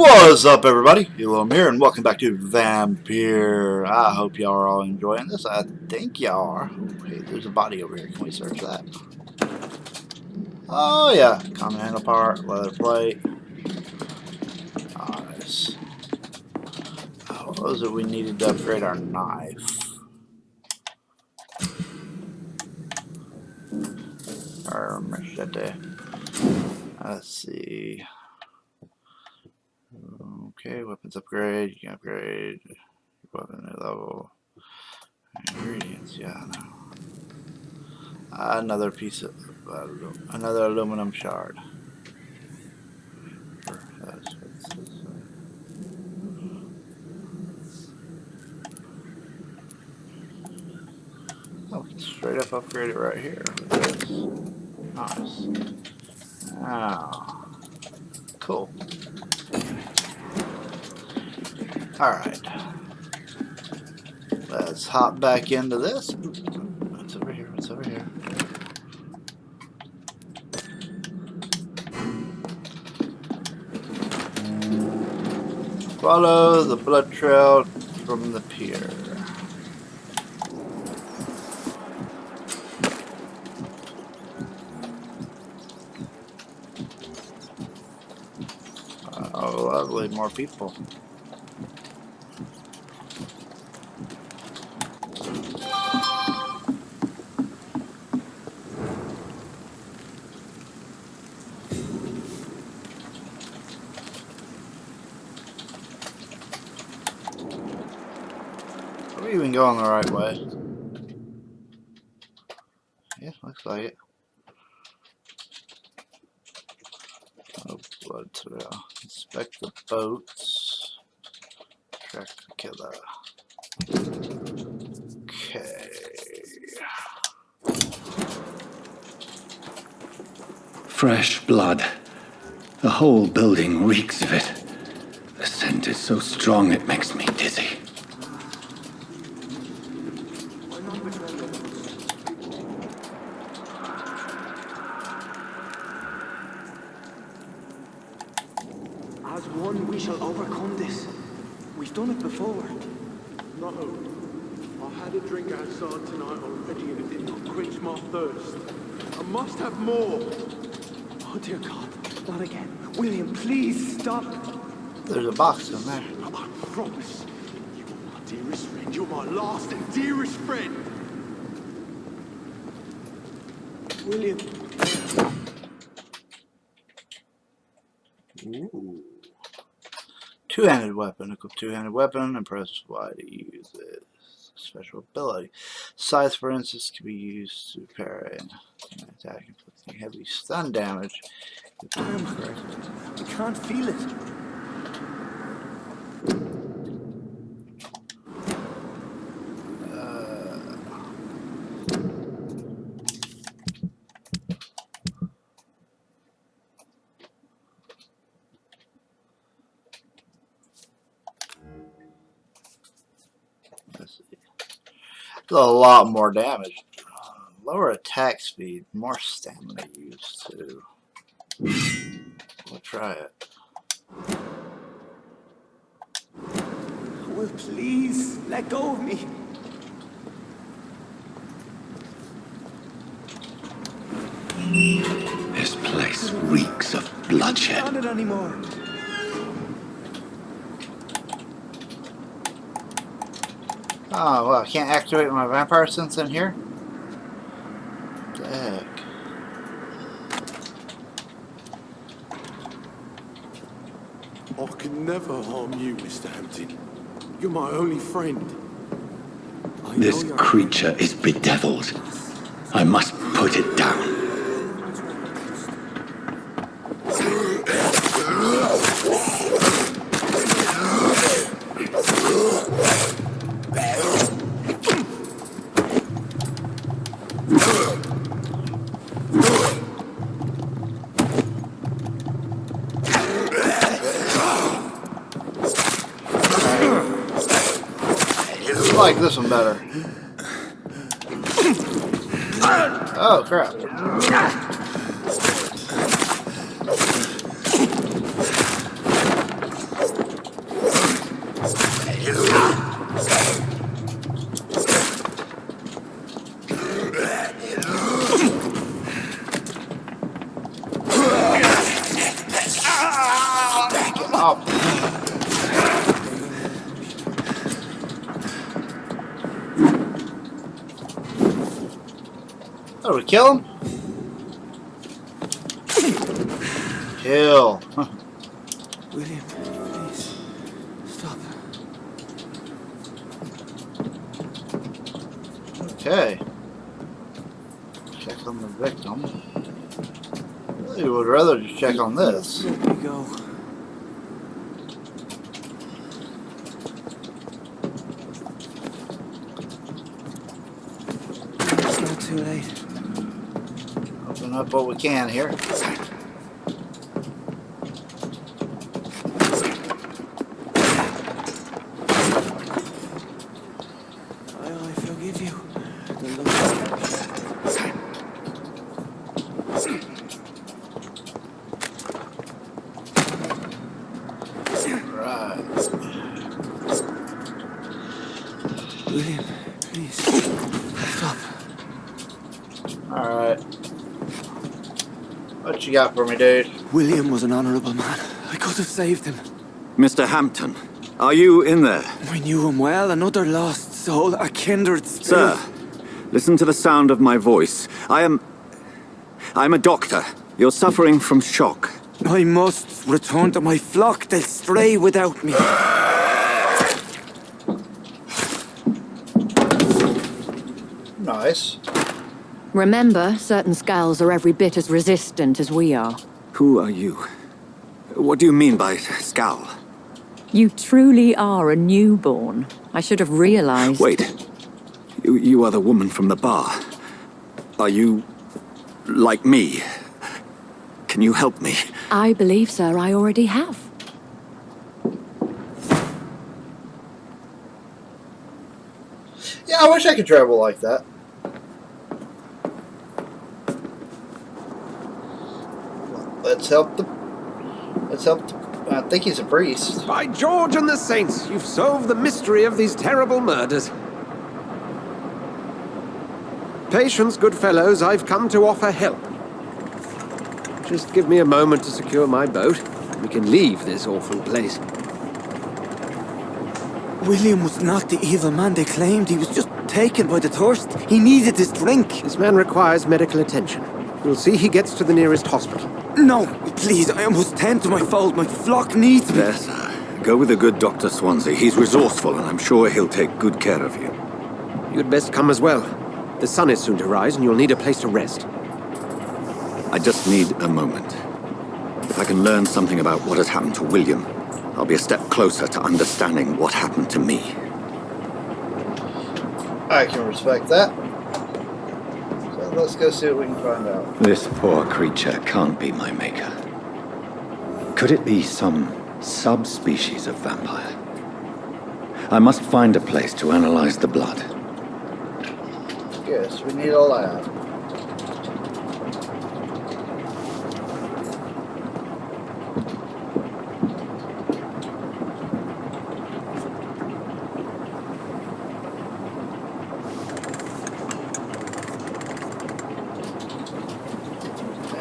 What's up, everybody? Elom here, and welcome back to Vampyr. I hope y'all are all enjoying this. I think y'all are. Oh, hey, there's a body over here. Can we search that? Oh, yeah. Common handle part, leather plate. Nice. What was it we needed to upgrade our knife? Or machete. Let's see. Okay, weapons upgrade. You can upgrade weapon level. Ingredients, yeah, I know. Another piece of another aluminum shard. Oh, we can straight up upgrade it right here. Nice. Ah, cool. Alright. Let's hop back into this. What's over here? What's over here? Follow the blood trail from the pier. Oh, lovely, more people. Are we even going the right way? Yeah, looks like it. Oh, blood trail. Inspect the boats. Track the killer. Okay. Fresh blood. The whole building reeks of it. The scent is so strong it makes me dizzy. As one, we shall overcome this. We've done it before. No. I had a drink outside tonight already and it did not quench my thirst. I must have more. Oh dear God, not again. William, please stop. There's a box in there. I promise. You are my dearest friend. You're my last and dearest friend. William. Ooh. Two-handed weapon. Equip two-handed weapon and press Y to use it. Special ability. Scythe, for instance, can be used to parry and attack inflicting heavy stun damage. I can't feel it. Let's see. It's a lot more damage. Lower attack speed, more stamina used too. We'll try it. Will, please let go of me. This place reeks of bloodshed. I can't stand it anymore. Oh, well, I can't activate my vampire sense in here? What the heck? I can never harm you, Mr. Hampton. You're my only friend. This creature is bedeviled. I must put it down. I like this one better. Oh, crap. Oh, we kill him? Kill. William, please, stop. Okay. Check on the victim. Really would rather just check on this. Let me go. It's not too late. Open up what we can here. I forgive you. The Right. William, please, stop. Alright. What you got for me, dude? William was an honorable man. I could have saved him. Mr. Hampton, are you in there? I knew him well, another lost soul, a kindred spirit. Sir, listen to the sound of my voice. I'm a doctor. You're suffering from shock. I must return to my flock. They'll stray without me. Nice. Remember, certain skulls are every bit as resistant as we are. Who are you? What do you mean by scowl? You truly are a newborn. I should have realized. Wait. You are the woman from the bar. Are you like me? Can you help me? I believe, sir, I already have. Yeah, I wish I could travel like that. Let's help the... I think he's a priest. By George and the Saints, you've solved the mystery of these terrible murders. Patience, good fellows, I've come to offer help. Just give me a moment to secure my boat, and we can leave this awful place. William was not the evil man they claimed. He was just taken by the thirst. He needed his drink. This man requires medical attention. You'll see he gets to the nearest hospital. No, please, I must tend to my fold. My flock needs me. There, sir. Go with the good Dr. Swansea. He's resourceful, and I'm sure he'll take good care of you. You'd best come as well. The sun is soon to rise, and you'll need a place to rest. I just need a moment. If I can learn something about what has happened to William, I'll be a step closer to understanding what happened to me. I can respect that. So let's go see what we can find out. This poor creature can't be my maker. Could it be some subspecies of vampire? I must find a place to analyze the blood. Yes, we need a lab.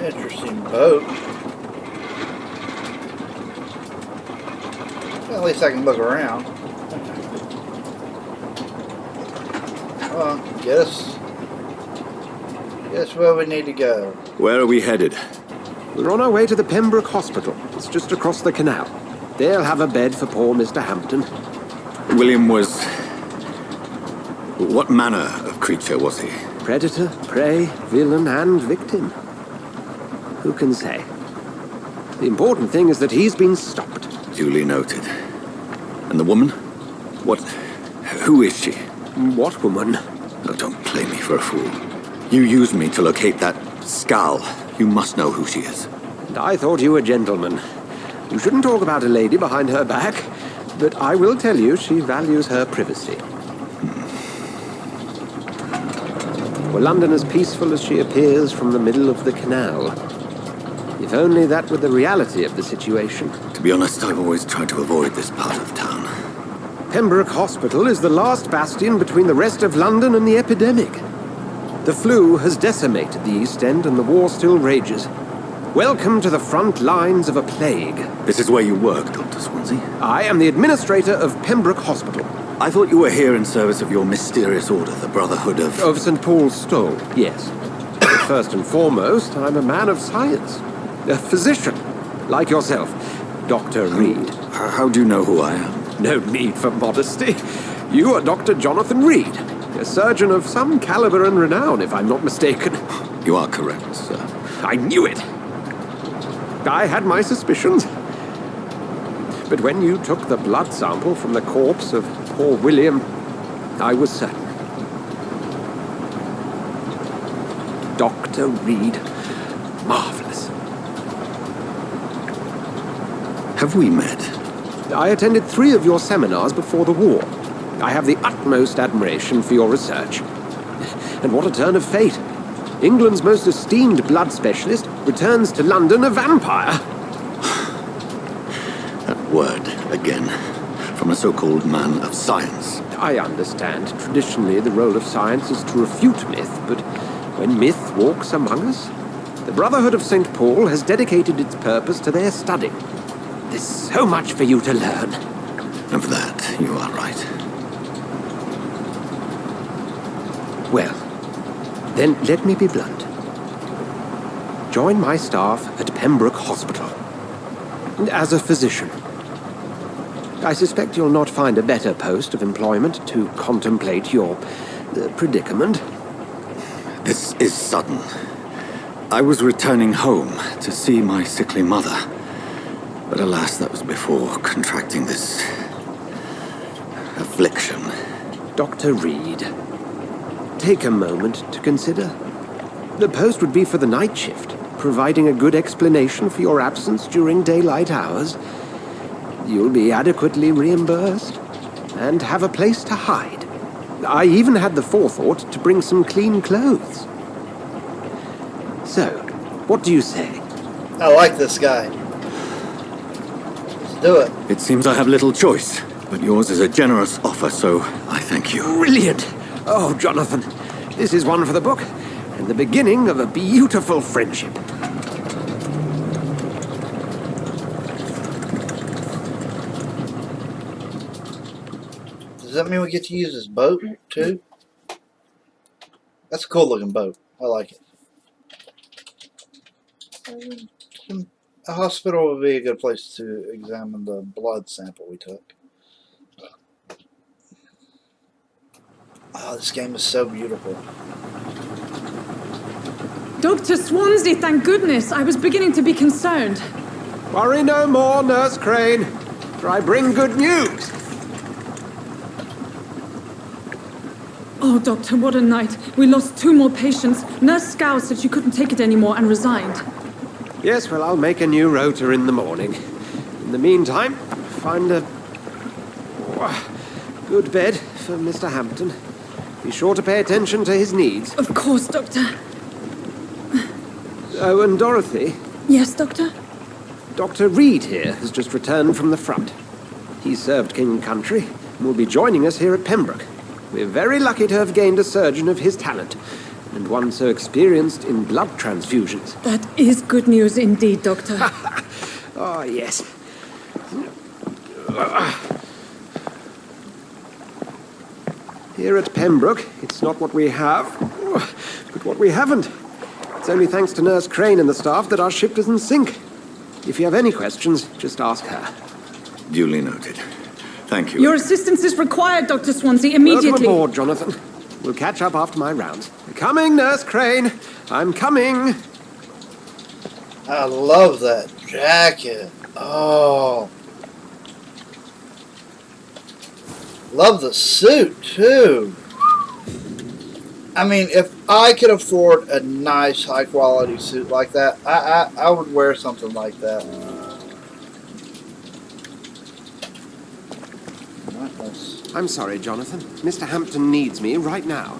Interesting boat. Well, at least I can look around. Well, guess where we need to go. Where are we headed? We're on our way to the Pembroke Hospital. It's just across the canal. They'll have a bed for poor Mr. Hampton. William was... What manner of creature was he? Predator, prey, villain, and victim. Who can say? The important thing is that he's been stopped. Duly noted. And the woman? What... Who is she? What woman? Oh, don't play me for a fool. You used me to locate that skull. You must know who she is. And I thought you a gentleman. You shouldn't talk about a lady behind her back, but I will tell you she values her privacy. Were London as peaceful as she appears from the middle of the canal? If only that were the reality of the situation. To be honest, I've always tried to avoid this part of town. Pembroke Hospital is the last bastion between the rest of London and the epidemic. The flu has decimated the East End and the war still rages. Welcome to the front lines of a plague. This is where you work, Dr. Swansea? I am the administrator of Pembroke Hospital. I thought you were here in service of your mysterious order, the Brotherhood of... Of St. Paul's Stole, yes. first and foremost, I'm a man of science. A physician, like yourself, Dr. Reed. How do you know who I am? No need for modesty. You are Dr. Jonathan Reed, a surgeon of some caliber and renown, if I'm not mistaken. You are correct, sir. I knew it! I had my suspicions. But when you took the blood sample from the corpse of poor William, I was certain. Dr. Reed. Marvelous. Have we met? I attended 3 of your seminars before the war. I have the utmost admiration for your research. And what a turn of fate. England's most esteemed blood specialist returns to London a vampire. That word, again, from a so-called man of science. I understand. Traditionally, the role of science is to refute myth, but when myth walks among us, the Brotherhood of St. Paul has dedicated its purpose to their study. There's so much for you to learn. Of that, you are right. Well, then let me be blunt. Join my staff at Pembroke Hospital. As a physician. I suspect you'll not find a better post of employment to contemplate your predicament. This is sudden. I was returning home to see my sickly mother. But alas, that was before contracting this affliction. Dr. Reed, take a moment to consider. The post would be for the night shift, providing a good explanation for your absence during daylight hours. You'll be adequately reimbursed and have a place to hide. I even had the forethought to bring some clean clothes. So, what do you say? I like this guy. Let's do it. It seems I have little choice, but yours is a generous offer, so I thank you. Brilliant! Oh, Jonathan, this is one for the book, and the beginning of a beautiful friendship. Does that mean we get to use this boat, too? That's a cool looking boat. I like it. A hospital would be a good place to examine the blood sample we took. Oh, this game is so beautiful. Dr. Swansea, thank goodness. I was beginning to be concerned. Worry no more, Nurse Crane, for I bring good news. Oh, Doctor, what a night. We lost 2 more patients. Nurse Scow said she couldn't take it anymore and resigned. Yes, well, I'll make a new rota in the morning. In the meantime, find a good bed for Mr. Hampton. Be sure to pay attention to his needs. Of course, Doctor. Oh, and Dorothy, Yes, Doctor? Dr. Reed here has just returned from the front. He served King and Country and will be joining us here at Pembroke. We're very lucky to have gained a surgeon of his talent, and one so experienced in blood transfusions. That is good news indeed, Doctor. Oh, yes. Here at Pembroke, it's not what we have, but what we haven't. It's only thanks to Nurse Crane and the staff that our ship doesn't sink. If you have any questions, just ask her. Duly noted. Thank you. Your assistance is required, Dr. Swansea, immediately. Welcome aboard, Jonathan. We'll catch up after my rounds. Coming, Nurse Crane. I'm coming. I love that jacket. Oh. Love the suit, too. I mean, if I could afford a nice, high-quality suit like that, I would wear something like that. I'm sorry, Jonathan. Mr. Hampton needs me right now.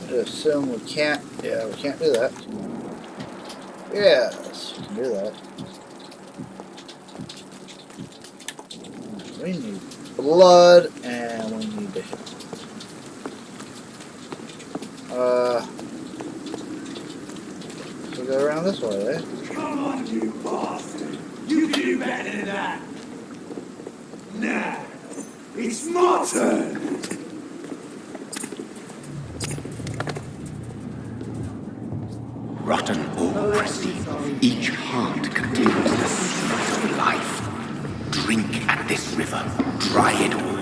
I assume we can't. Yeah, we can't do that. Yes, we can do that. We need blood, and we need to hit. So go around this way, eh? Come on, you bastard! You can do better than that! Now, it's my turn! Each heart contains the secret of life. Drink at this river. Dry it all.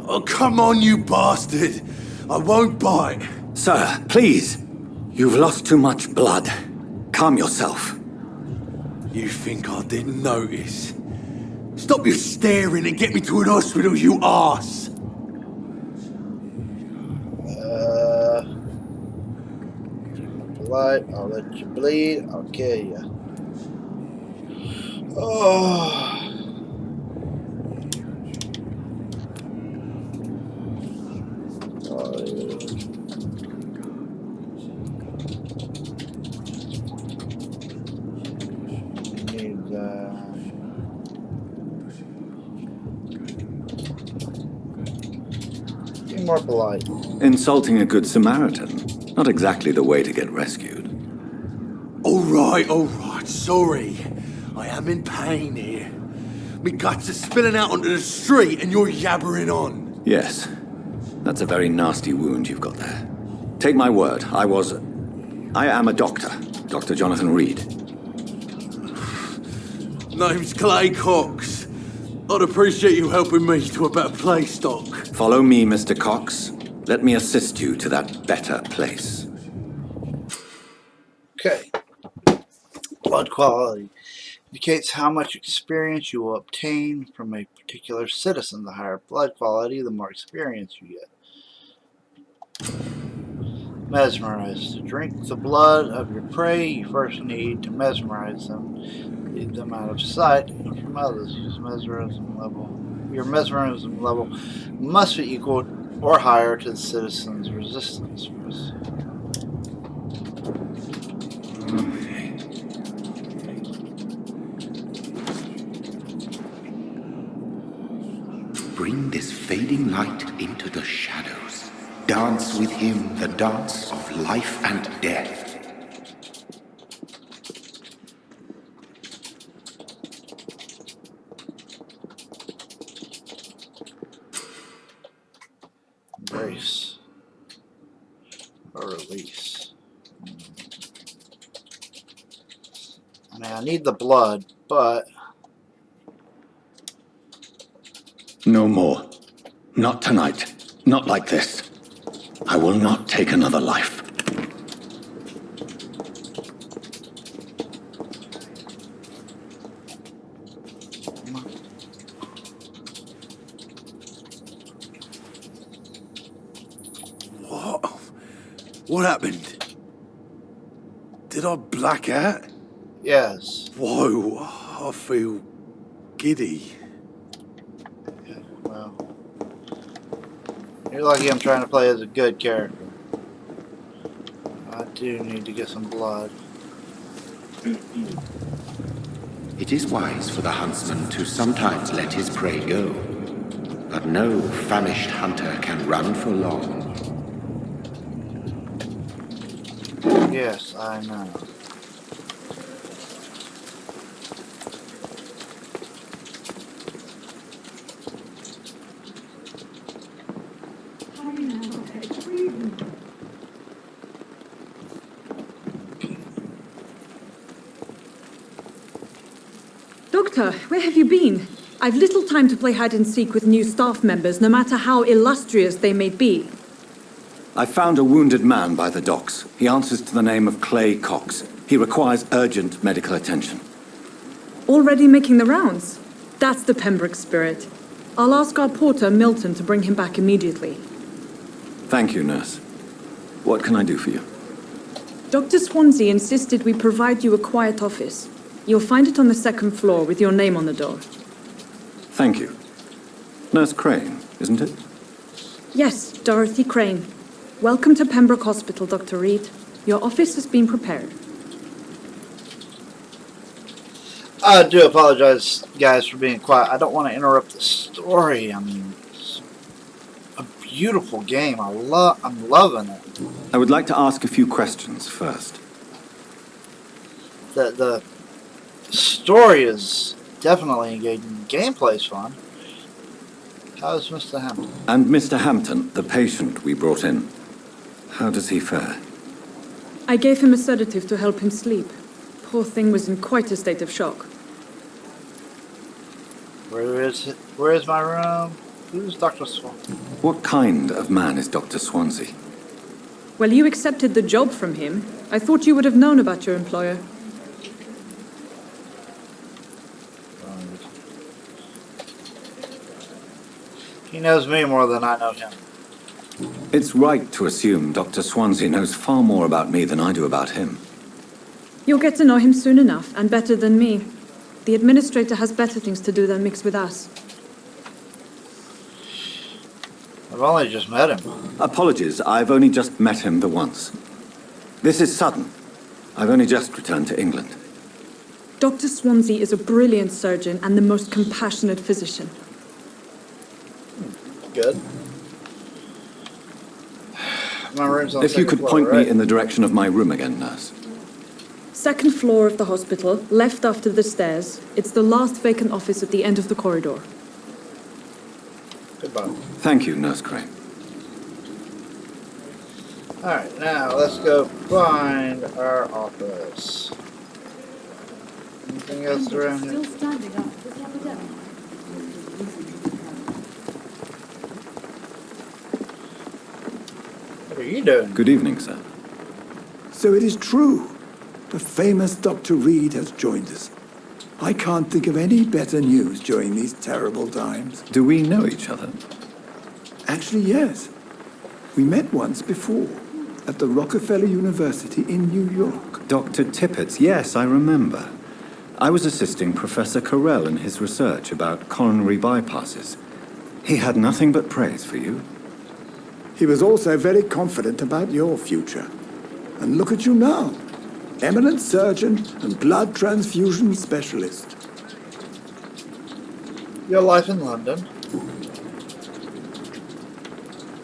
Oh, come on, you bastard! I won't bite. Sir, please. You've lost too much blood. Calm yourself. You think I didn't notice? Stop your staring and get me to an hospital, you arse! Blood, I'll let you bleed, I'll kill you. Oh. Be more polite. Insulting a good Samaritan. Not exactly the way to get rescued. Alright, sorry. I am in pain here. Me guts are spilling out onto the street and you're yabbering on. Yes. That's a very nasty wound you've got there. Take my word, I am a doctor. Dr. Jonathan Reed. Name's Clay Cox. I'd appreciate you helping me to a better place, Doc. Follow me, Mr. Cox. Let me assist you to that better place. Okay. Blood quality indicates how much experience you will obtain from a particular citizen. The higher blood quality, the more experience you get. Mesmerize. To drink the blood of your prey, you first need to mesmerize them. Lead them out of sight from others. Use mesmerism level. Your mesmerism level must be equal or higher to the citizen's resistance. Bring this fading light into the shadows. Dance with him the dance of life and death. Embrace. Or release. I mean, I need the blood, but... No more. Not tonight. Not like this. I will not take another life. What happened? Did I black out? Yes. Whoa, I feel giddy. Yeah, well... You're lucky I'm trying to play as a good character. I do need to get some blood. It is wise for the huntsman to sometimes let his prey go, but no famished hunter can run for long. Yes, I know. Doctor, where have you been? I've little time to play hide and seek with new staff members, no matter how illustrious they may be. I found a wounded man by the docks. He answers to the name of Clay Cox. He requires urgent medical attention. Already making the rounds? That's the Pembroke spirit. I'll ask our porter, Milton, to bring him back immediately. Thank you, nurse. What can I do for you? Dr. Swansea insisted we provide you a quiet office. You'll find it on the second floor with your name on the door. Thank you. Nurse Crane, isn't it? Yes, Dorothy Crane. Welcome to Pembroke Hospital, Dr. Reed. Your office has been prepared. I do apologize, guys, for being quiet. I don't want to interrupt the story. I mean, it's a beautiful game. I'm loving it. I would like to ask a few questions first. The story is definitely engaging. Gameplay's fun. How's Mr. Hampton? And Mr. Hampton, the patient we brought in. How does he fare? I gave him a sedative to help him sleep. Poor thing was in quite a state of shock. Where is my room? Who's Dr. Swan? What kind of man is Dr. Swansea? Well, you accepted the job from him. I thought you would have known about your employer. He knows me more than I know him. It's right to assume Dr. Swansea knows far more about me than I do about him. You'll get to know him soon enough, and better than me. The administrator has better things to do than mix with us. I've only just met him. Apologies, I've only just met him the once. This is sudden. I've only just returned to England. Dr. Swansea is a brilliant surgeon and the most compassionate physician. Good. My room's on the If you second could floor, point right? me in the direction of my room again, nurse. Second floor of the hospital, left after the stairs. It's the last vacant office at the end of the corridor. Goodbye. Thank you, Nurse Crane. Alright, now let's go find our office. Anything else around here? Still standing after this epidemic. What are you doing? Good evening, sir. So it is true. The famous Dr. Reed has joined us. I can't think of any better news during these terrible times. Do we know each other? Actually, yes. We met once before, at the Rockefeller University in New York. Dr. Tippett's, yes, I remember. I was assisting Professor Carell in his research about coronary bypasses. He had nothing but praise for you. He was also very confident about your future. And look at you now. Eminent surgeon and blood transfusion specialist. Your life in London.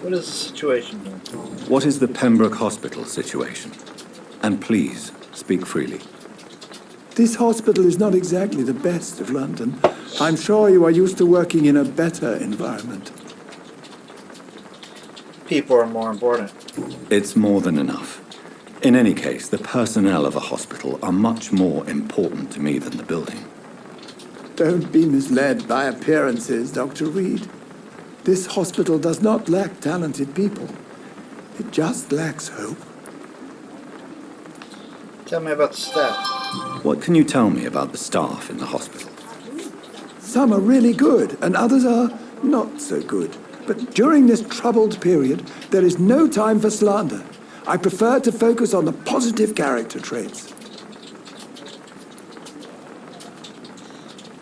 What is the situation here? What is the Pembroke Hospital situation? And please, speak freely. This hospital is not exactly the best of London. I'm sure you are used to working in a better environment. People are more important. It's more than enough. In any case, the personnel of a hospital are much more important to me than the building. Don't be misled by appearances, Dr. Reed. This hospital does not lack talented people. It just lacks hope. Tell me about the staff. What can you tell me about the staff in the hospital? Some are really good, and others are not so good. But during this troubled period, there is no time for slander. I prefer to focus on the positive character traits.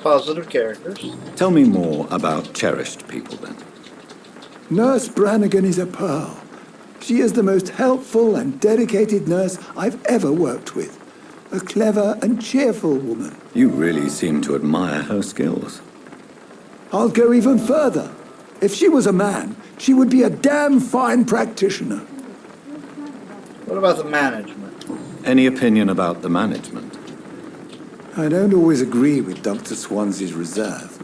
Positive characters. Tell me more about cherished people, then. Nurse Brannigan is a pearl. She is the most helpful and dedicated nurse I've ever worked with. A clever and cheerful woman. You really seem to admire her skills. I'll go even further. If she was a man, she would be a damn fine practitioner. What about the management? Any opinion about the management? I don't always agree with Dr. Swansea's reserve,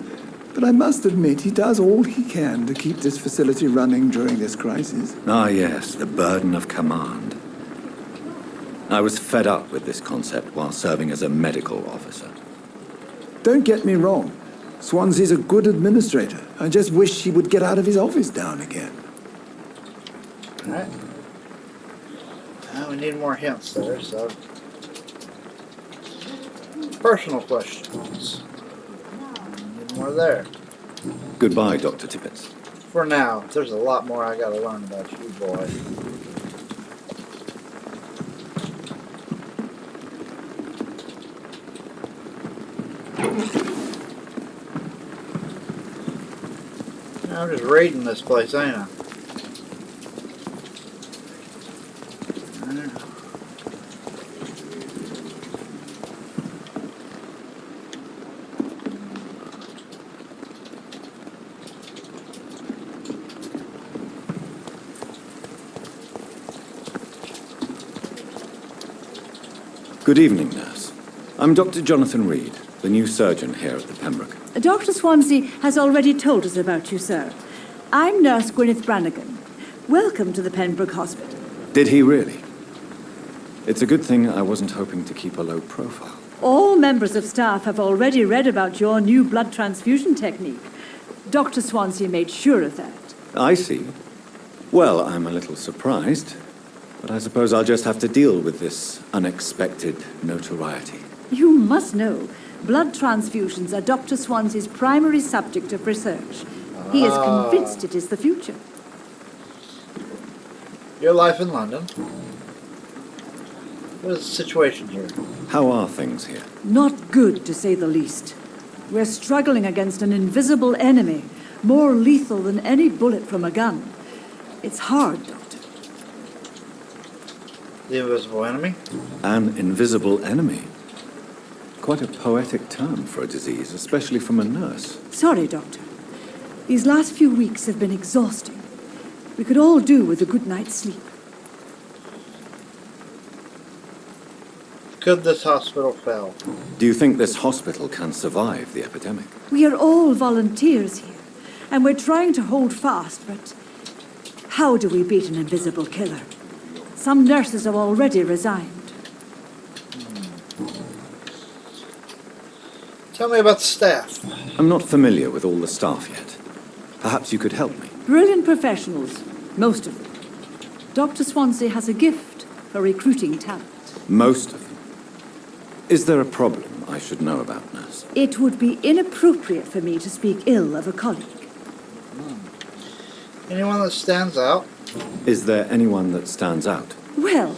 but I must admit he does all he can to keep this facility running during this crisis. Ah, yes, the burden of command. I was fed up with this concept while serving as a medical officer. Don't get me wrong. Swansea's a good administrator. I just wish he would get out of his office now and again. Alright. Now we need more hints there, so... Personal questions. Need more there. Goodbye, Dr. Tippett. For now, there's a lot more I gotta learn about you, boy. I'm just raiding this place, ain't I? Good evening, nurse. I'm Dr. Jonathan Reed. the new surgeon here at the Pembroke. Dr. Swansea has already told us about you, sir. I'm Nurse Gwyneth Brannigan. Welcome to the Pembroke Hospital. Did he really? It's a good thing I wasn't hoping to keep a low profile. All members of staff have already read about your new blood transfusion technique. Dr. Swansea made sure of that. I see. Well, I'm a little surprised, but I suppose I'll just have to deal with this unexpected notoriety. You must know, blood transfusions are Dr. Swansea's primary subject of research. He is convinced it is the future. Your life in London. What is the situation here? How are things here? Not good, to say the least. We're struggling against an invisible enemy, more lethal than any bullet from a gun. It's hard, Doctor. The invisible enemy? An invisible enemy? Quite a poetic term for a disease, especially from a nurse. Sorry, Doctor. These last few weeks have been exhausting. We could all do with a good night's sleep. Could this hospital fail? Do you think this hospital can survive the epidemic? We are all volunteers here, and we're trying to hold fast, but how do we beat an invisible killer? Some nurses have already resigned. Tell me about the staff. I'm not familiar with all the staff yet. Perhaps you could help me. Brilliant professionals, most of them. Dr. Swansea has a gift for recruiting talent. Most of them. Is there a problem I should know about, nurse? It would be inappropriate for me to speak ill of a colleague. Anyone that stands out? Is there anyone that stands out? Well,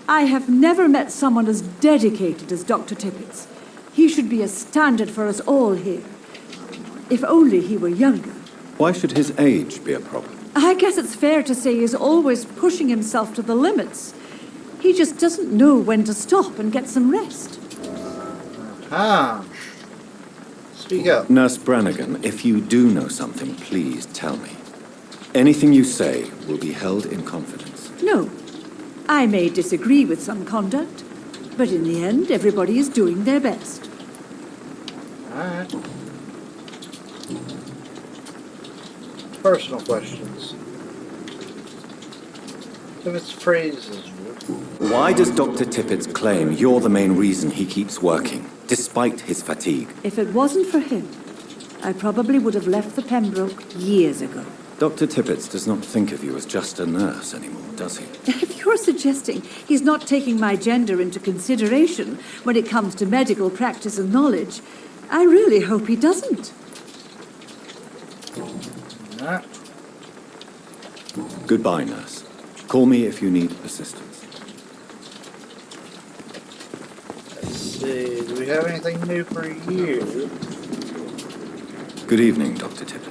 I have never met someone as dedicated as Dr. Tippett's. He should be a standard for us all here. If only he were younger. Why should his age be a problem? I guess it's fair to say he's always pushing himself to the limits. He just doesn't know when to stop and get some rest. Speak up. Nurse Brannigan, if you do know something, please tell me. Anything you say will be held in confidence. No. I may disagree with some conduct, but in the end, everybody is doing their best. Alright. Personal questions. If it's praises you. Why does Dr. Tippett's claim you're the main reason he keeps working, despite his fatigue? If it wasn't for him, I probably would have left the Pembroke years ago. Dr. Tippett does not think of you as just a nurse anymore, does he? If you're suggesting he's not taking my gender into consideration when it comes to medical practice and knowledge, I really hope he doesn't. Alright. Goodbye, nurse. Call me if you need assistance. Let's see. Do we have anything new for you? Good evening, Dr. Tippett.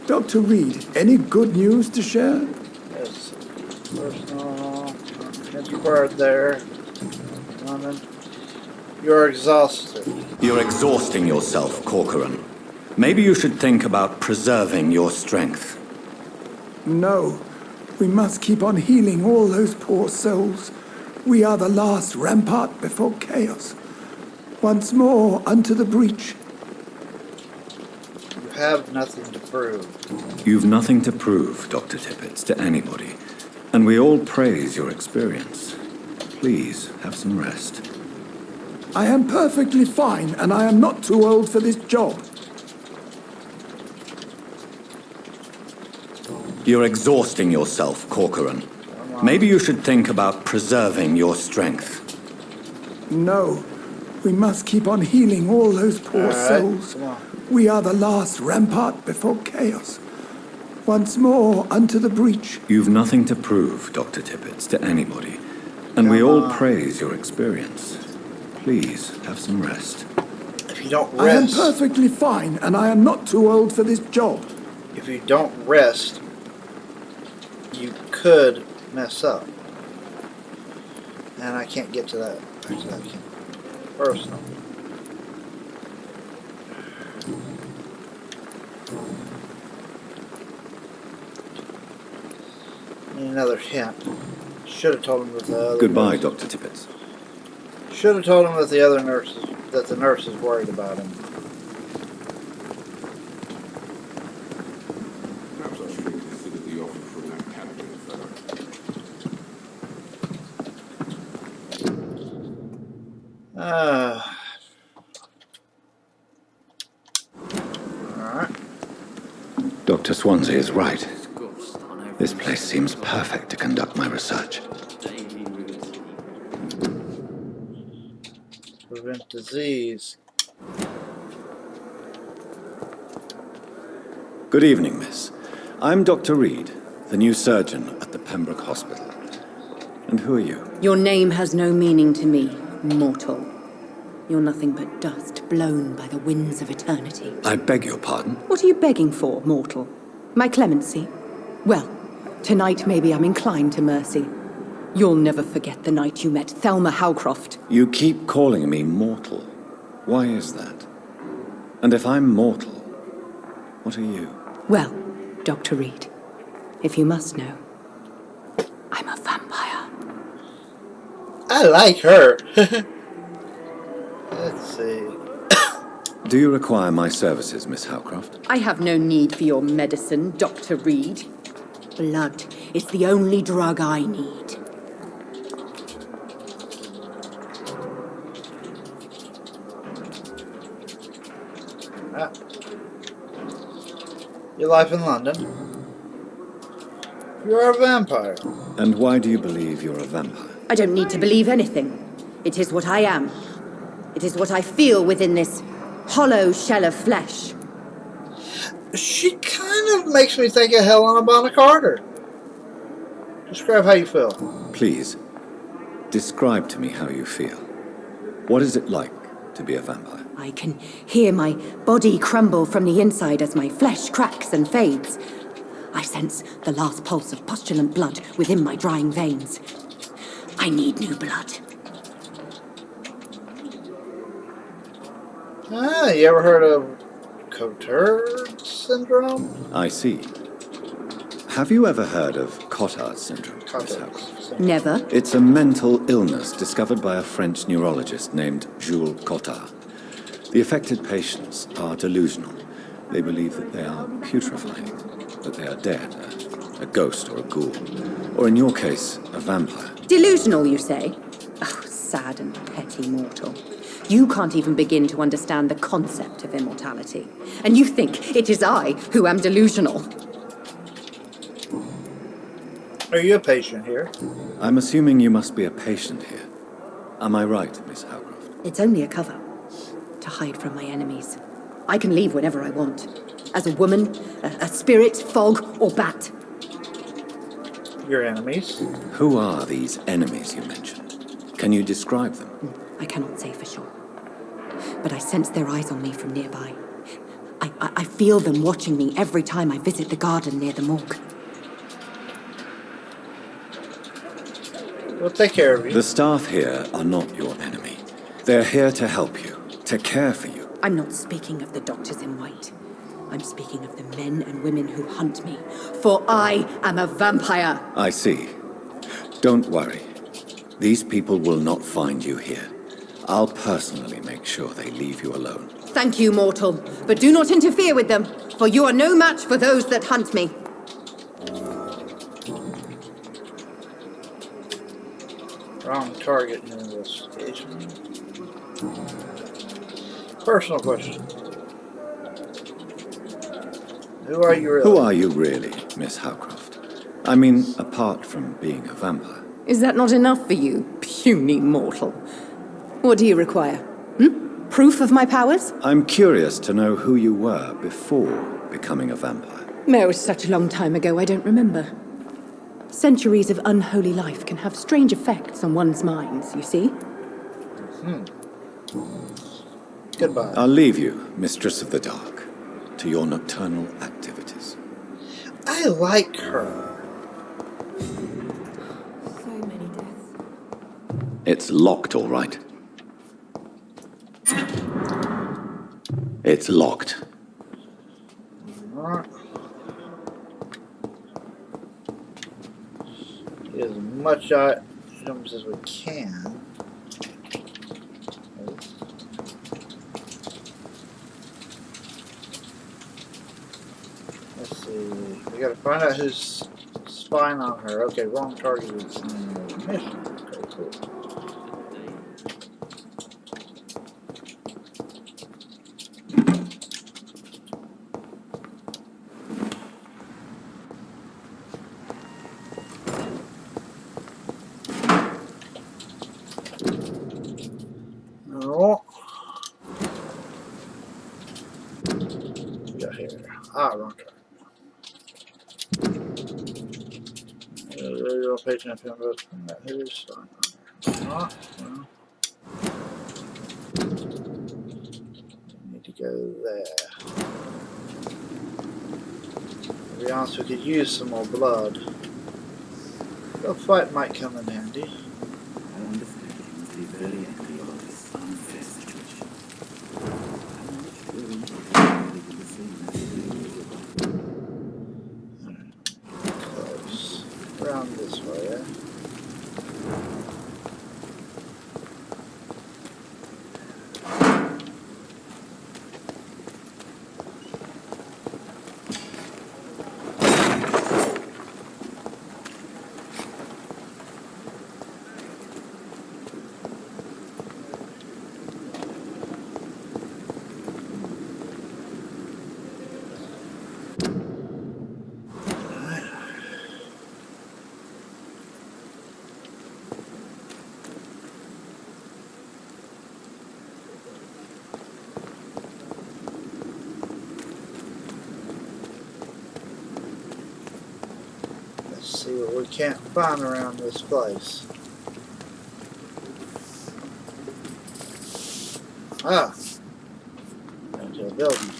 Dr. Reed, any good news to share? Yes. Personal. Get your word there. London. You're exhausted. You're exhausting yourself, Corcoran. Maybe you should think about preserving your strength. No. We must keep on healing all those poor souls. We are the last rampart before chaos. Once more, unto the breach. You have nothing to prove. You've nothing to prove, Dr. Tippett, to anybody. And we all praise your experience. Please, have some rest. I am perfectly fine, and I am not too old for this job. You're exhausting yourself, Corcoran. Maybe you should think about preserving your strength. No. We must keep on healing all those poor souls. We are the last rampart before chaos. Once more, unto the breach. You've nothing to prove, Dr. Tippett, to anybody. And we all praise your experience. Please, have some rest. If you don't rest... I am perfectly fine, and I am not too old for this job. If you don't rest, you could mess up. And I can't get to that. Actually, I can't. Personal. Need another hint. Should have told him that the other Goodbye, nurses. Dr. Tippett. Should have told him that the other nurses, that the nurse is worried about him. Perhaps I should consider the offer from that captain fellow. Alright. Dr. Swansea is right. This place seems perfect to conduct my research. Prevent disease. Good evening, miss. I'm Dr. Reed, the new surgeon at the Pembroke Hospital. And who are you? Your name has no meaning to me, mortal. You're nothing but dust blown by the winds of eternity. I beg your pardon? What are you begging for, mortal? My clemency? Well, tonight maybe I'm inclined to mercy. You'll never forget the night you met Thelma Howcroft. You keep calling me mortal. Why is that? And if I'm mortal, what are you? Well, Dr. Reed, if you must know, I'm a vampire. I like her. Let's see. Do you require my services, Miss Howcroft? I have no need for your medicine, Dr. Reed. Blood is the only drug I need. Ah. Your life in London. You're a vampire. And why do you believe you're a vampire? I don't need to believe anything. It is what I am. It is what I feel within this hollow shell of flesh. She kind of makes me think of Helena Bonham Carter. Describe how you feel. Please, describe to me how you feel. What is it like to be a vampire? I can hear my body crumble from the inside as my flesh cracks and fades. I sense the last pulse of postulant blood within my drying veins. I need new blood. Ah, you ever heard of Cotard syndrome? I see. Have you ever heard of Cotard syndrome, Miss Howcroft? Never. It's a mental illness discovered by a French neurologist named Jules Cotard. The affected patients are delusional. They believe that they are putrefying, that they are dead, a ghost or a ghoul, or in your case, a vampire. Delusional, you say? Oh, sad and petty mortal. You can't even begin to understand the concept of immortality. And you think it is I who am delusional. Are you a patient here? I'm assuming you must be a patient here. Am I right, Miss Howcroft? It's only a cover. To hide from my enemies. I can leave whenever I want. As a woman, a spirit, fog, or bat. Your enemies? Who are these enemies you mentioned? Can you describe them? I cannot say for sure. But I sense their eyes on me from nearby. I feel them watching me every time I visit the garden near the morgue. We'll take care of you. The staff here are not your enemy. They're here to help you, to care for you. I'm not speaking of the doctors in white. I'm speaking of the men and women who hunt me. For I am a vampire. I see. Don't worry. These people will not find you here. I'll personally make sure they leave you alone. Thank you, mortal. But do not interfere with them, for you are no match for those that hunt me. Wrong target in investigation. Personal question. Who are you really? Who are you really, Miss Howcroft? I mean, apart from being a vampire. Is that not enough for you, puny mortal? What do you require? Proof of my powers? I'm curious to know who you were before becoming a vampire. It was such a long time ago, I don't remember. Centuries of unholy life can have strange effects on one's minds, you see? Goodbye. I'll leave you, Mistress of the Dark, to your nocturnal activities. I like her. So many deaths. It's locked, all right. It's locked. Get as much items as we can. see. We gotta find out who's spying on her. Okay, wrong target is mission. Okay, cool. Oh. What we got here? Ah, wrong target. Radio patient and Pembroke. Who's spying on her? Well, need to go there. To be honest, we could use some more blood. A fight might come in handy. I understand he must be very angry about his unfair situation. I'm not sure he would the same message. Close. Around this way, yeah? See what we can't find around this place. Ah, into a building.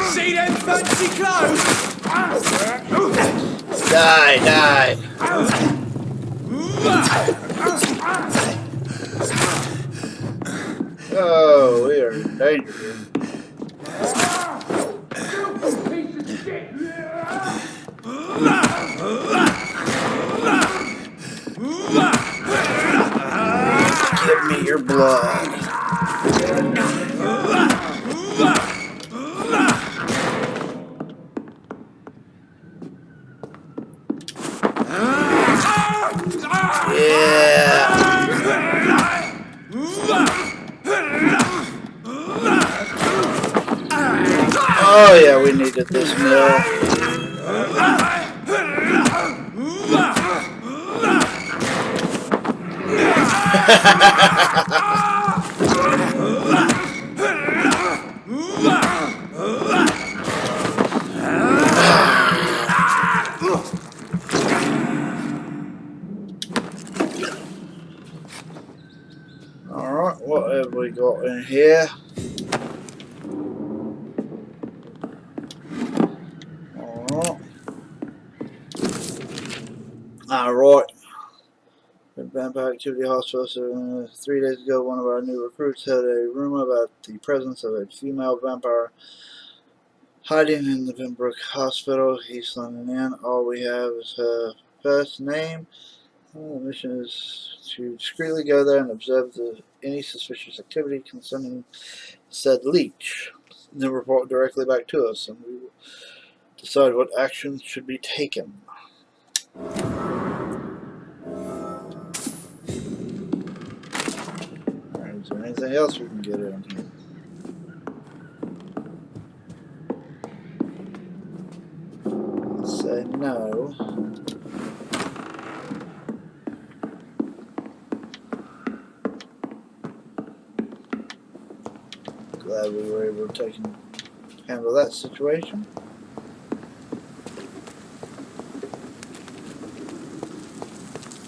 See them fancy clothes? Die, die. Oh, we are in danger here. Give me your blood. Oh yeah, we needed this meal. Alright, what have we got in here? Alright. Vampire Activity Hospital. So, 3 days ago, one of our new recruits had a rumor about the presence of a female vampire hiding in the Pembroke Hospital. He's signing in. All we have is her first name. The mission is to discreetly go there and observe any suspicious activity concerning said leech. Then report directly back to us, and we will decide what actions should be taken. Alright, is there anything else we can get in here? Let's say no. Glad we were able to handle that situation.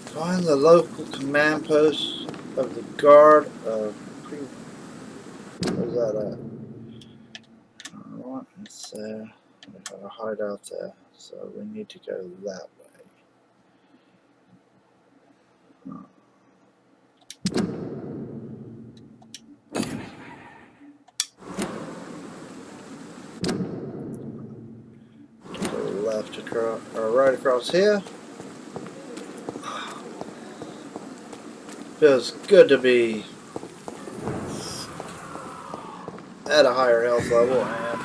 Find the local command post of the guard of Where's that at? Alright, it's we have a hideout there, so we need to go that way. Go left across, or right across here. Feels good to be at a higher health level, and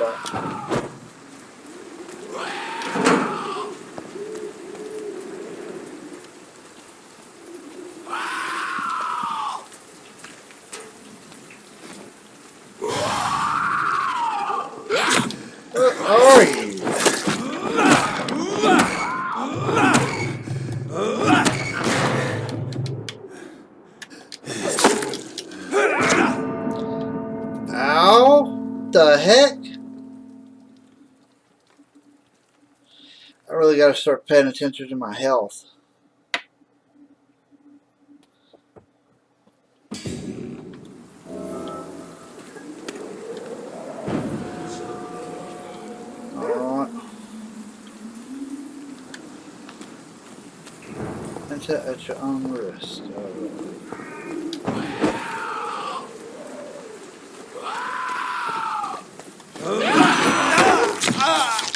where are you? Ow! The heck? I really gotta start paying attention to my health. Alright. Enter at your own risk.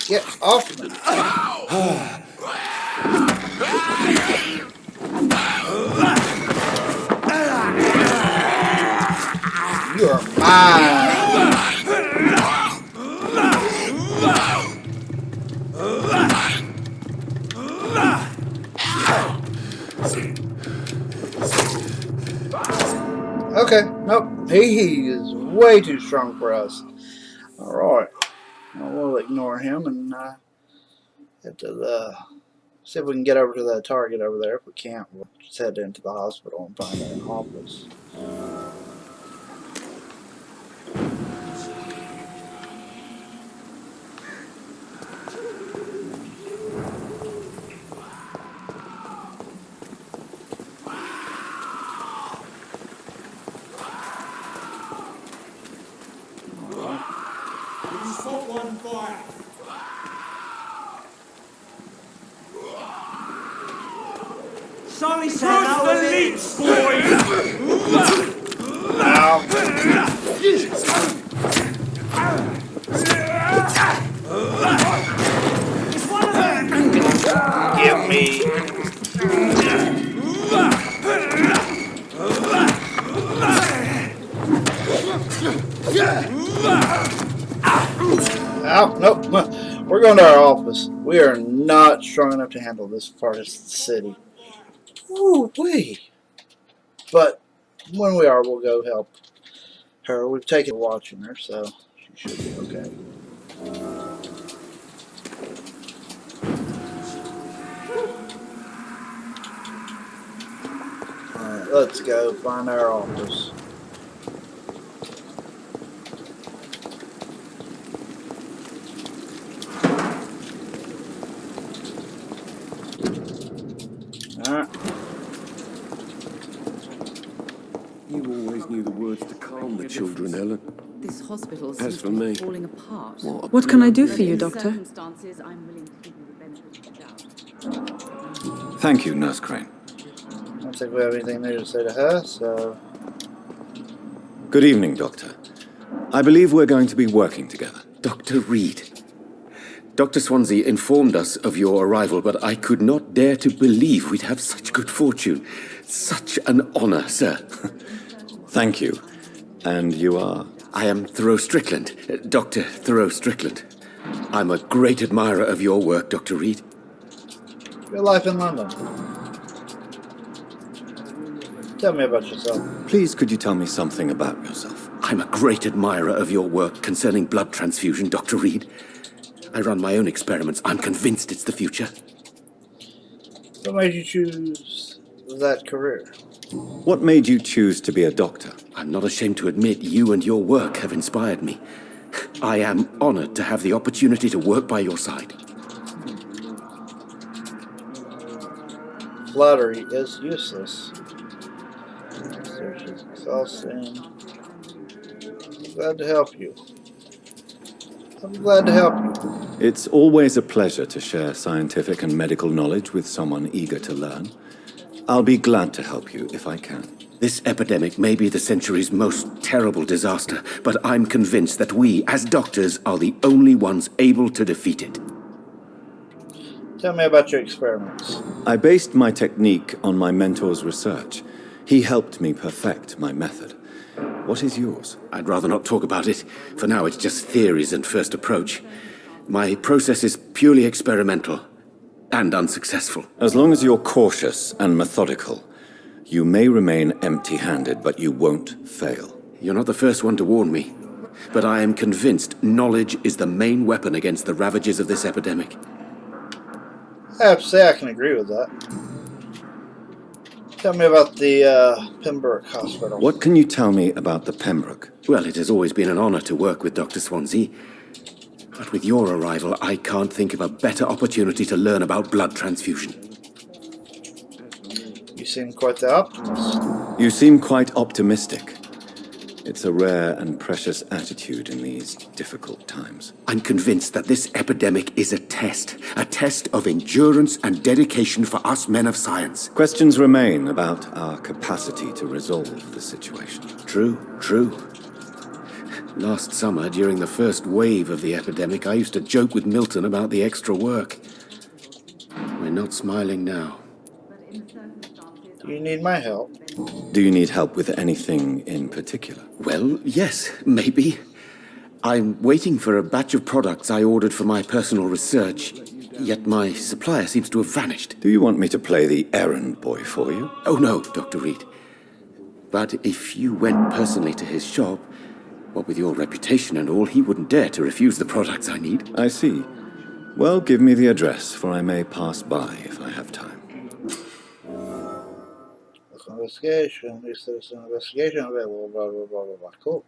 Get off me! You are mine! Okay, nope, he is way too strong for us. Alright, well, we'll ignore him and head to the... see if we can get over to that target over there. If we can't, we'll just head into the hospital and find an office. Sorry, sir. That was it. Give me. Ow, nope. We're going to our office. We are not strong enough to handle this part of the city. Ooh, wee. But when we are, we'll go help her. We've taken watching her, so she should be okay. Alright, let's go find our office. Alright. You always knew the words to calm the children, Ellen. This hospital As seems for to be me, falling apart. What can I do for you, Doctor? Thank you, Nurse Crane. I don't think we have anything new to say to her, so... Good evening, Doctor. I believe we're going to be working together. Dr. Reed. Dr. Swansea informed us of your arrival, but I could not dare to believe we'd have such good fortune. Such an honor, sir. Thank you. And you are? I am Thoreau Strickland, Dr. Thoreau Strickland. I'm a great admirer of your work, Dr. Reed. Your life in London. Tell me about yourself. Please, could you tell me something about yourself? I'm a great admirer of your work concerning blood transfusion, Dr. Reed. I run my own experiments. I'm convinced it's the future. What made you choose that career? What made you choose to be a doctor? I'm not ashamed to admit you and your work have inspired me. I am honored to have the opportunity to work by your side. Flattery is useless. Research is exhausting. I'm glad to help you. I'm glad to help you. It's always a pleasure to share scientific and medical knowledge with someone eager to learn. I'll be glad to help you if I can. This epidemic may be the century's most terrible disaster, but I'm convinced that we, as doctors, are the only ones able to defeat it. Tell me about your experiments. I based my technique on my mentor's research. He helped me perfect my method. What is yours? I'd rather not talk about it. For now, it's just theories and first approach. My process is purely experimental and unsuccessful. As long as you're cautious and methodical, you may remain empty-handed, but you won't fail. You're not the first one to warn me, but I am convinced knowledge is the main weapon against the ravages of this epidemic. I have to say I can agree with that. Tell me about the Pembroke Hospital. What can you tell me about the Pembroke? Well, it has always been an honor to work with Dr. Swansea. But with your arrival, I can't think of a better opportunity to learn about blood transfusion. You seem quite the optimist. You seem quite optimistic. It's a rare and precious attitude in these difficult times. I'm convinced that this epidemic is a test of endurance and dedication for us men of science. Questions remain about our capacity to resolve the situation. True. Last summer, during the first wave of the epidemic, I used to joke with Milton about the extra work. We're not smiling now. Do you need my help? Do you need help with anything in particular? Well, yes, maybe. I'm waiting for a batch of products I ordered for my personal research, yet my supplier seems to have vanished. Do you want me to play the errand boy for you? Oh no, Dr. Reed. But if you went personally to his shop, what with your reputation and all, he wouldn't dare to refuse the products I need. I see. Well, give me the address, for I may pass by if I have time. Investigation, new citizen investigation available, blah, blah, blah, blah, blah. Cool.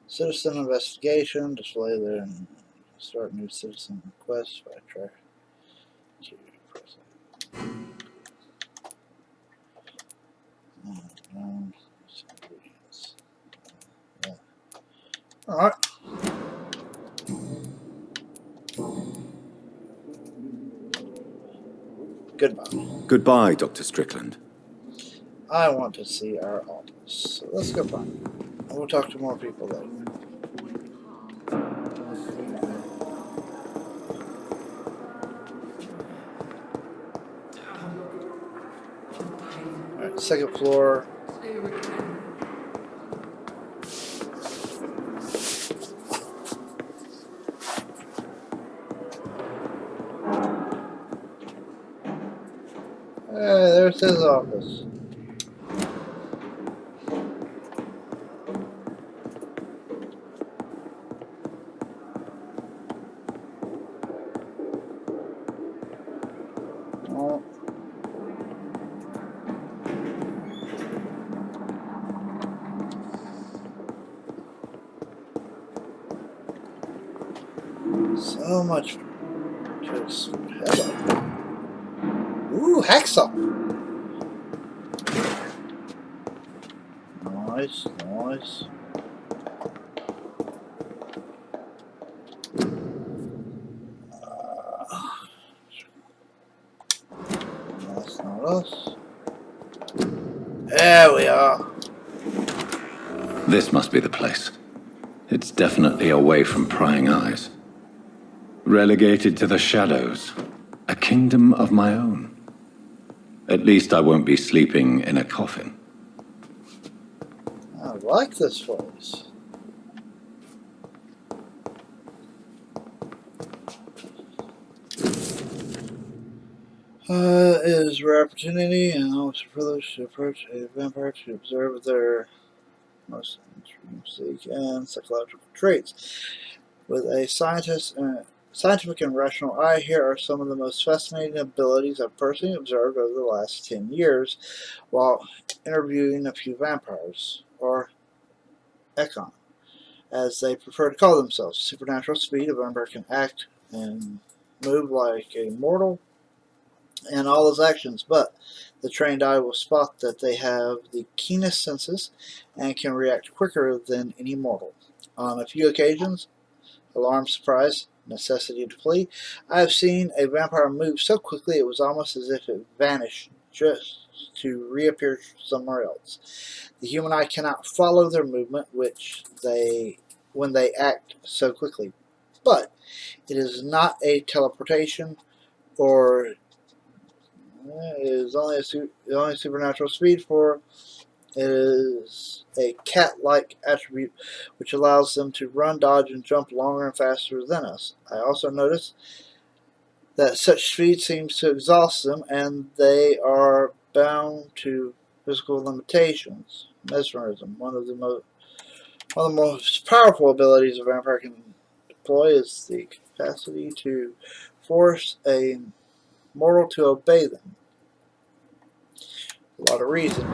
Citizen investigation, display there and start new citizen request. I try to press it. Alright. Goodbye. Goodbye, Dr. Strickland. I want to see our office, so let's go find it. And we'll talk to more people later. Alright, second floor. Hey, there's his office. Oh. So much just hello. Ooh, hacksaw. Nice, nice. That's not us. There we are. This must be the place. It's definitely away from prying eyes. Relegated to the shadows. A kingdom of my own. At least I won't be sleeping in a coffin. I like this place. It is a rare opportunity and almost a privilege to approach a vampire to observe their most intrinsic and psychological traits. With a scientific and rational eye, here are some of the most fascinating abilities I've personally observed over the last 10 years while interviewing a few vampires, or Econ, as they prefer to call themselves. Supernatural speed, a vampire can act and move like a mortal. in all his actions, but the trained eye will spot that they have the keenest senses and can react quicker than any mortal. On a few occasions, alarm, surprise, necessity to flee, I have seen a vampire move so quickly it was almost as if it vanished just to reappear somewhere else. The human eye cannot follow their movement, when they act so quickly. But it is not a teleportation, or it is only the only supernatural speed for it is a cat-like attribute which allows them to run, dodge, and jump longer and faster than us. I also notice that such speed seems to exhaust them, and they are bound to physical limitations. Mesmerism, one of the most powerful abilities a vampire can deploy, is the capacity to force a mortal to obey them. A lot of reason.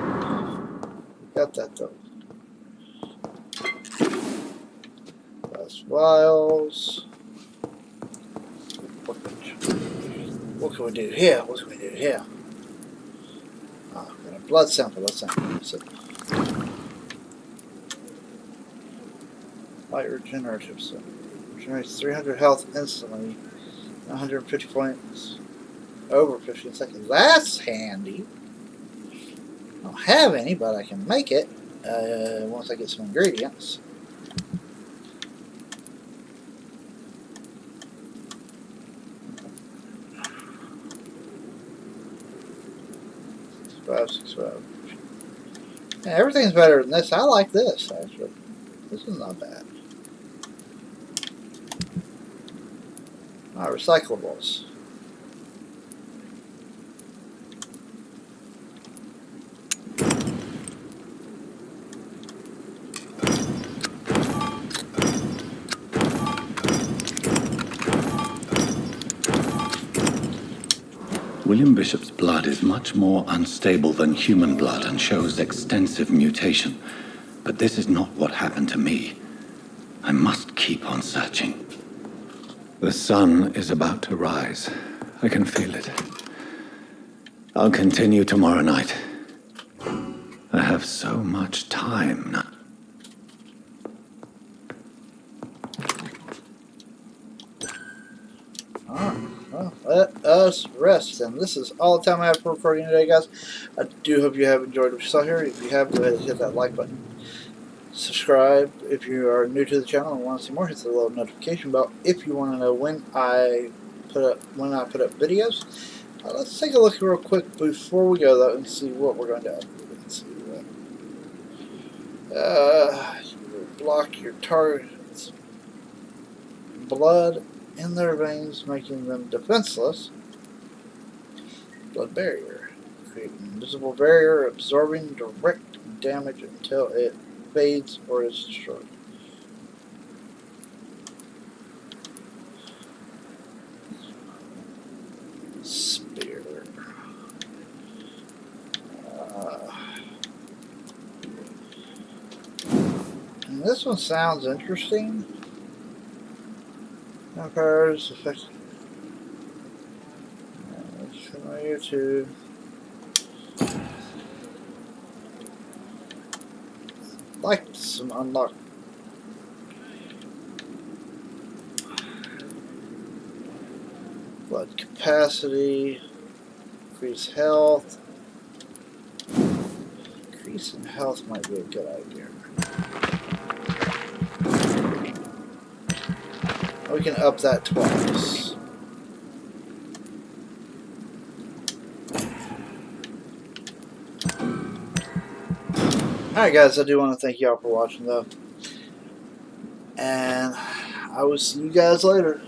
Got that though. Glass vials. What can we do here? What can we do here? Oh, got a blood sample. Let's sample. Light regenerative. So regenerates 300 health instantly. 150 points over 15 seconds. That's handy. I don't have any, but I can make it once I get some ingredients. Six, five. Yeah, everything's better than this. I like this, actually. This is not bad. Recyclables. William Bishop's blood is much more unstable than human blood and shows extensive mutation. But this is not what happened to me. I must keep on searching. The sun is about to rise. I can feel it. I'll continue tomorrow night. I have so much time now. Well, let us rest, and this is all the time I have for recording today, guys. I do hope you have enjoyed what you saw here. If you have, go ahead and hit that like button. Subscribe if you are new to the channel and want to see more. Hit the little notification bell if you want to know when I put up videos. Let's take a look real quick before we go though and see what we're going to do. Let's see what. You block your target's blood in their veins, making them defenseless. Blood barrier. Create an invisible barrier absorbing direct damage until it fades or is destroyed. Spear. And this one sounds interesting. Vampires affect. It's familiar to. Like some unlocked. Blood capacity. Increase health. Increase in health might be a good idea. We can up that twice. Alright guys, I do want to thank y'all for watching though. And I will see you guys later.